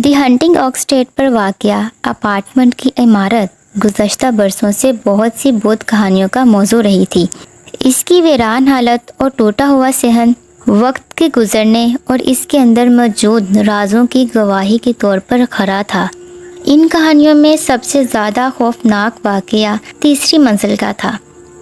دی hunting state پر واقع apartment کی عمارت گزشتہ برسوں سے بہت سی بھوت کہانیوں کا موضوع رہی تھی۔ اس کی ویران حالت اور ٹوٹا ہوا صحن وقت کے گزرنے اور اس کے اندر موجود رازوں کی گواہی کے طور پر کھڑا تھا۔ ان کہانیوں میں سب سے زیادہ خوفناک واقعہ تیسری منزل کا تھا،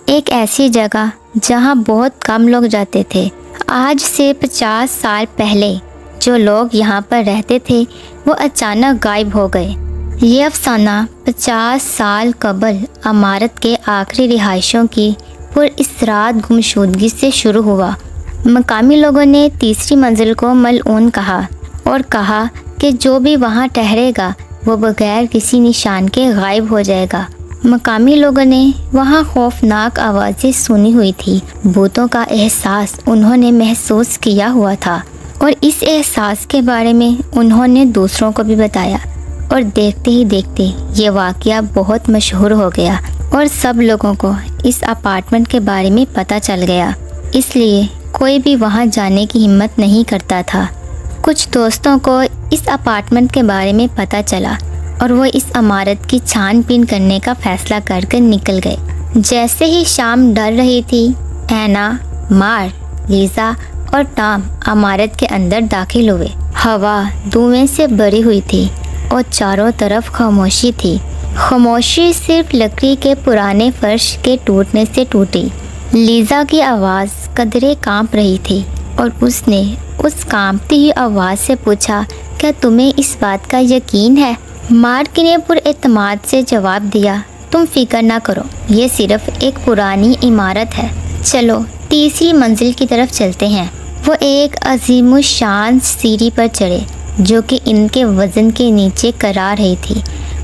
ایک ایسی جگہ جہاں بہت کم لوگ جاتے تھے۔ آج سے 50 سال پہلے جو لوگ یہاں پر رہتے تھے وہ اچانک غائب ہو گئے۔ یہ افسانہ 50 سال قبل عمارت کے آخری رہائشوں کی پراسرار گمشدگی سے شروع ہوا۔ مقامی لوگوں نے تیسری منزل کو ملعون کہا اور کہا کہ جو بھی وہاں ٹھہرے گا وہ بغیر کسی نشان کے غائب ہو جائے گا۔ مقامی لوگوں نے وہاں خوفناک آوازیں سنی ہوئی تھی، بھوتوں کا احساس انہوں نے محسوس کیا ہوا تھا اور اس احساس کے بارے میں انہوں نے دوسروں کو بھی بتایا، اور دیکھتے ہی دیکھتے یہ واقعہ بہت مشہور ہو گیا اور سب لوگوں کو اس اپارٹمنٹ کے بارے میں پتہ چل گیا۔ اس لیے کوئی بھی وہاں جانے کی ہمت نہیں کرتا تھا۔ کچھ دوستوں کو اس اپارٹمنٹ کے بارے میں پتہ چلا اور وہ اس عمارت کی چھان بین کرنے کا فیصلہ کر نکل گئے۔ جیسے ہی شام ڈھل رہی تھی، اینا، مارک، لیزا اور ٹام عمارت کے اندر داخل ہوئے۔ ہوا دھوئیں سے بھری ہوئی تھی اور چاروں طرف خاموشی تھی۔ خاموشی صرف لکڑی کے پرانے فرش کے ٹوٹنے سے ٹوٹی۔ لیزا کی آواز قدرے کانپ رہی تھی اور اس نے اس کانپتی ہوئی آواز سے پوچھا، کیا تمہیں اس بات کا یقین ہے؟ مارک نے پر اعتماد سے جواب دیا، تم فکر نہ کرو، یہ صرف ایک پرانی عمارت ہے، چلو تیسری منزل کی طرف چلتے ہیں۔ وہ ایک عظیم الشان سیڑھی پر چڑھے جو کہ ان کے وزن کے نیچے کرا رہی تھی،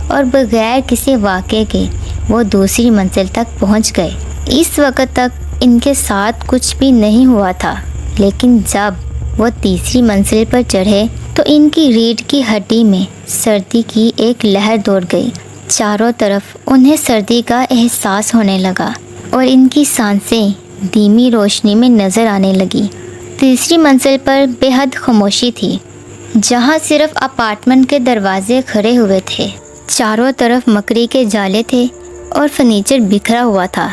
اور بغیر کسی واقعے کے وہ دوسری منزل تک پہنچ گئے۔ اس وقت تک ان کے ساتھ کچھ بھی نہیں ہوا تھا، لیکن جب وہ تیسری منزل پر چڑھے تو ان کی ریڑھ کی ہڈی میں سردی کی ایک لہر دوڑ گئی۔ چاروں طرف انہیں سردی کا احساس ہونے لگا اور ان کی سانسیں دھیمی روشنی میں نظر آنے لگی۔ تیسری منزل پر بے حد خاموشی تھی، جہاں صرف اپارٹمنٹ کے دروازے کھڑے ہوئے تھے۔ چاروں طرف مکڑی کے جالے تھے اور فرنیچر بکھرا ہوا تھا،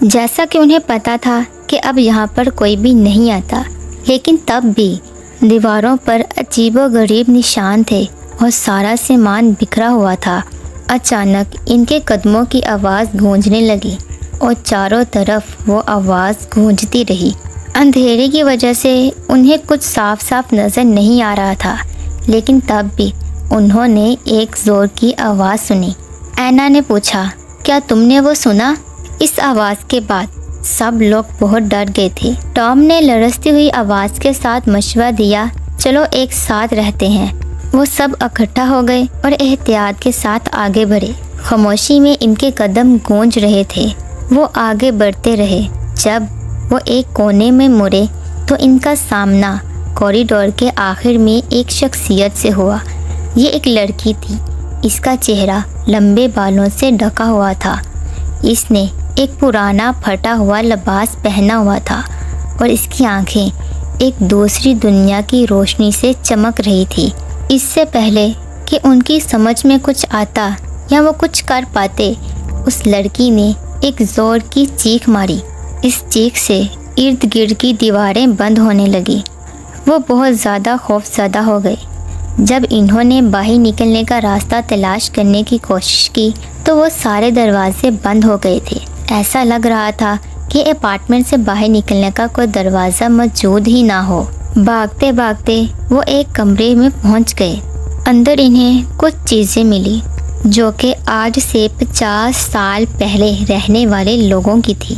جیسا کہ انہیں پتا تھا کہ اب یہاں پر کوئی بھی نہیں آتا، لیکن تب بھی دیواروں پر عجیب و غریب نشان تھے اور سارا سامان بکھرا ہوا تھا۔ اچانک ان کے قدموں کی آواز گونجنے لگی اور چاروں طرف وہ آواز گونجتی رہی۔ اندھیرے کی وجہ سے انہیں کچھ صاف صاف نظر نہیں آ رہا تھا، لیکن تب بھی انہوں نے ایک زور کی آواز سنی۔ اینا نے پوچھا، کیا تم نے وہ سنا؟ اس آواز کے بعد سب لوگ بہت ڈر گئے تھے۔ ٹام نے لرزتی ہوئی آواز کے ساتھ مشورہ دیا، چلو ایک ساتھ رہتے ہیں۔ وہ سب اکٹھا ہو گئے اور احتیاط کے ساتھ آگے بڑھے۔ خاموشی میں ان کے قدم گونج رہے تھے۔ وہ آگے بڑھتے رہے۔ جب وہ ایک کونے میں مڑے تو ان کا سامنا کوریڈور کے آخر میں ایک شخصیت سے ہوا۔ یہ ایک لڑکی تھی۔ اس کا چہرہ لمبے بالوں سے ڈھکا ہوا تھا۔ اس نے ایک پرانا پھٹا ہوا لباس پہنا ہوا تھا اور اس کی آنکھیں ایک دوسری دنیا کی روشنی سے چمک رہی تھی۔ اس سے پہلے کہ ان کی سمجھ میں کچھ آتا یا وہ کچھ کر پاتے، اس لڑکی نے ایک زور کی چیخ ماری۔ اس چیخ سے ارد گرد کی دیواریں بند ہونے لگی۔ وہ بہت زیادہ خوفزدہ ہو گئے۔ جب انہوں نے باہر نکلنے کا راستہ تلاش کرنے کی کوشش کی تو وہ سارے دروازے بند ہو گئے تھے۔ ایسا لگ رہا تھا کہ اپارٹمنٹ سے باہر نکلنے کا کوئی دروازہ موجود ہی نہ ہو۔ بھاگتے بھاگتے وہ ایک کمرے میں پہنچ گئے۔ اندر انہیں کچھ چیزیں ملی جو کہ آج سے 50 سال پہلے رہنے والے لوگوں کی تھی۔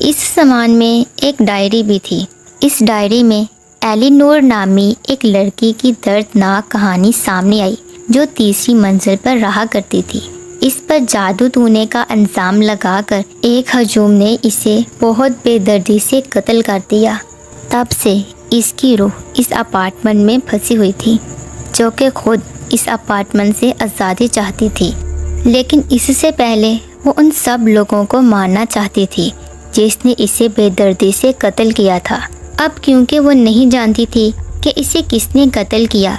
اس سامان میں ایک ڈائری بھی تھی۔ اس ڈائری میں ایلینور نامی ایک لڑکی کی دردناک کہانی سامنے آئی جو تیسری منزل پر رہا کرتی تھی۔ اس پر جادو ٹونے کا الزام لگا کر ایک ہجوم نے اسے بہت بے دردی سے قتل کر دیا۔ تب سے اس کی روح اس اپارٹمنٹ میں پھنسی ہوئی تھی، جو کہ خود اس اپارٹمنٹ سے آزادی چاہتی تھی، لیکن اس سے پہلے وہ ان سب لوگوں کو مارنا چاہتی تھی جس نے اسے بے دردی سے قتل کیا تھا۔ اب کیونکہ وہ نہیں جانتی تھی کہ اسے کس نے قتل کیا،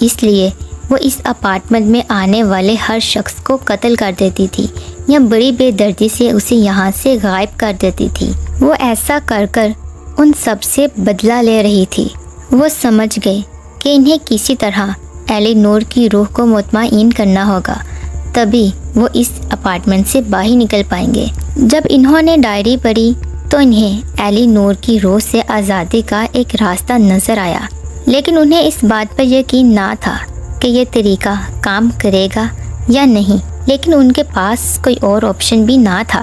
اس لیے وہ اس اپارٹمنٹ میں آنے والے ہر شخص کو قتل کر دیتی تھی یا بڑی بے دردی سے اسے یہاں سے غائب کر دیتی تھی۔ وہ ایسا کر کر ان سب سے بدلہ لے رہی تھی۔ وہ سمجھ گئے کہ انہیں کسی طرح ایلی نور کی روح کو مطمئن کرنا ہوگا، تبھی وہ اس اپارٹمنٹ سے باہر نکل پائیں گے۔ جب انہوں نے ڈائری پڑھی تو انہیں ایلی نور کی روح سے آزادی کا ایک راستہ نظر آیا، لیکن انہیں اس بات پر یقین نہ تھا کہ یہ طریقہ کام کرے گا یا نہیں۔ لیکن ان کے پاس کوئی اور آپشن بھی نہ تھا۔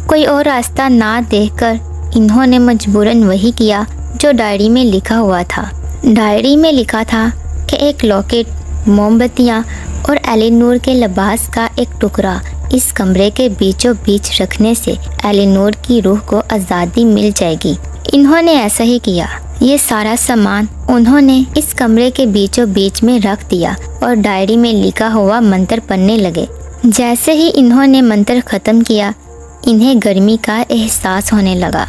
کوئی اور راستہ نہ دیکھ کر انہوں نے مجبوراً وہی کیا جو ڈائری میں لکھا ہوا تھا۔ ڈائری میں لکھا تھا کہ ایک لاکٹ، موم بتیاں اور ایلی نور کے لباس کا ایک ٹکڑا اس کمرے کے بیچوں بیچ رکھنے سے ایلی نور کی روح کو آزادی مل جائے گی۔ انہوں نے ایسا ہی کیا۔ یہ سارا سامان انہوں نے اس کمرے کے بیچوں بیچ میں رکھ دیا اور ڈائری میں لکھا ہوا منتر پڑھنے لگے۔ جیسے ہی انہوں نے منتر ختم کیا، انہیں گرمی کا احساس ہونے لگا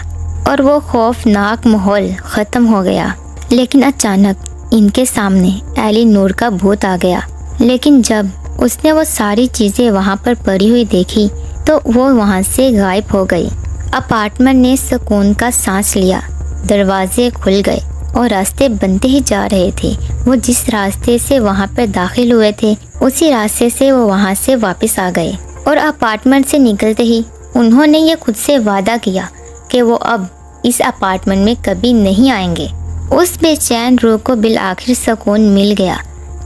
اور وہ خوفناک ماحول ختم ہو گیا۔ لیکن اچانک ان کے سامنے ایلی نور کا بھوت آ گیا۔ لیکن جب اس نے وہ ساری چیزیں وہاں پر پڑی ہوئی دیکھی تو وہ وہاں سے غائب ہو گئی۔ اپارٹمنٹ نے سکون کا سانس لیا۔ دروازے کھل گئے اور راستے بنتے ہی جا رہے تھے۔ وہ جس راستے سے وہاں پر داخل ہوئے تھے اسی راستے سے وہ وہاں سے واپس آ گئے، اور اپارٹمنٹ سے نکلتے ہی انہوں نے یہ خود سے وعدہ کیا کہ وہ اب اس اپارٹمنٹ میں کبھی نہیں آئیں گے۔ اس بے چین روح کو بالآخر سکون مل گیا،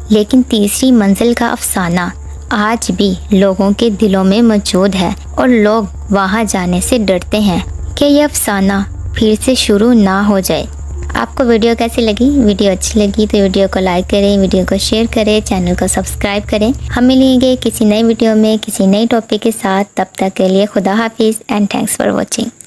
لیکن تیسری منزل کا افسانہ آج بھی لوگوں کے دلوں میں موجود ہے اور لوگ وہاں جانے سے ڈرتے ہیں کہ یہ افسانہ پھر سے شروع نہ ہو جائے۔ آپ کو ویڈیو کیسی لگی؟ ویڈیو اچھی لگی تو ویڈیو کو لائک کریں، ویڈیو کو شیئر کریں، چینل کو سبسکرائب کریں۔ ہم ملیں گے کسی نئے ویڈیو میں کسی نئے ٹاپک کے ساتھ۔ تب تک کے لیے خدا حافظ اینڈ تھینکس فار واچنگ۔